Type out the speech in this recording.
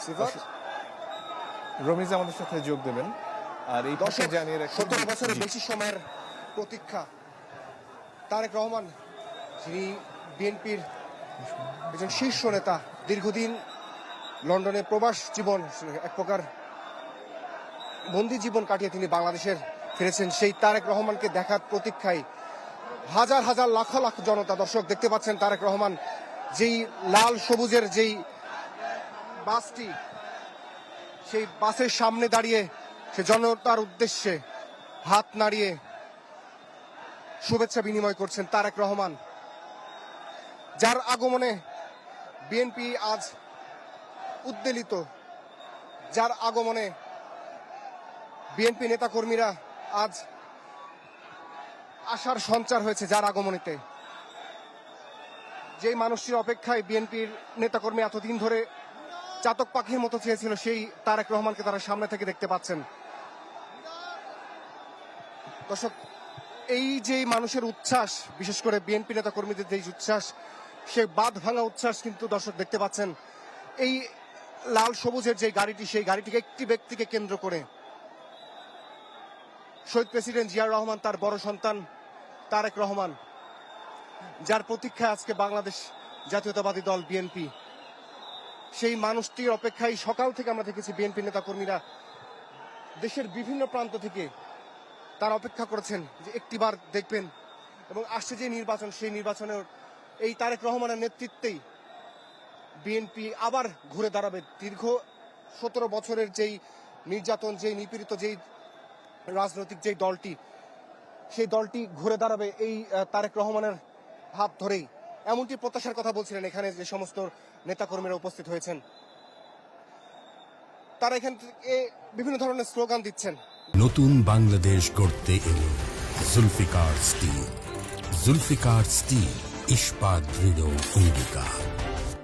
সিফাত রমিজ আমাদের সাথে যোগ দেবেন। আর এই পাশে জানিয়ে রাখি 17 বছরের বেশি সময়ের প্রতীক্ষা তারেক রহমান, যিনি বিএনপির একজন শীর্ষ নেতা, দীর্ঘদিন লন্ডনে প্রবাস জীবন, এক প্রকার বন্দি জীবন কাটিয়ে তিনি বাংলাদেশের ফিরেছেন। সেই তারেক রহমানকে দেখার প্রতীক্ষায় হাজার হাজার লাখ লাখ জনতা। দর্শক দেখতে পাচ্ছেন তারেক রহমান যেই লাল সবুজের যেই বাসটি, সেই বাসের সামনে দাঁড়িয়ে সে জনতার উদ্দেশ্যে হাত নাড়িয়ে শুভেচ্ছা বিনিময় করছেন তারেক রহমান, যার আগমনে বিএনপি আজ উদ্বেলিত, যার আগমনে বিএনপি নেতাকর্মীরা আজ আশার সঞ্চার হয়েছে, যার আগমনেতে যেই মানুষটির অপেক্ষায় বিএনপির নেতাকর্মী এতদিন ধরে চাতক পাখির মতো চেয়েছিল, সেই তারেক রহমানকে তারা সামনে থেকে দেখতে পাচ্ছেন। দর্শক, এই যে মানুষের উচ্ছ্বাস, বিশেষ করে বিএনপি নেতা কর্মীদের যে উচ্ছ্বাস, সে বাঁধ ভাঙা উচ্ছ্বাস কিন্তু দর্শক দেখতে পাচ্ছেন। এই লাল সবুজের যে গাড়িটি, সেই গাড়িটিকে একটি ব্যক্তিকে কেন্দ্র করে শহীদ প্রেসিডেন্ট জিয়াউর রহমান, তার বড় সন্তান তারেক রহমান, যার প্রতীক্ষায় আজকে বাংলাদেশ জাতীয়তাবাদী দল বিএনপি, সেই মানুষটির অপেক্ষায় সকাল থেকে আমরা দেখেছি বিএনপি নেতা কর্মীরা দেশের বিভিন্ন প্রান্ত থেকে তারা অপেক্ষা করেছেন যে একটিবার দেখবেন। এবং আসছে যে নির্বাচন, সেই নির্বাচনের এই তারেক রহমানের নেতৃত্বেই বিএনপি আবার ঘুরে দাঁড়াবে। দীর্ঘ 17 বছরের যেই নির্যাতন, যেই নিপীড়িত যেই রাজনৈতিক যেই দলটি, সেই দলটি ঘুরে দাঁড়াবে এই তারেক রহমানের হাত ধরেই, এমনটি প্রত্যাশার কথা বলছিলেন এখানে যে সমস্ত নেতাকর্মীরা উপস্থিত হয়েছেন। তারা এখান থেকে বিভিন্ন ধরনের স্লোগান দিচ্ছেন। নতুন বাংলাদেশ গড়তে এলো জুলফিকার স্টিল। জুলফিকার স্টিল, ইস্পাত দৃঢ় অঙ্গীকার।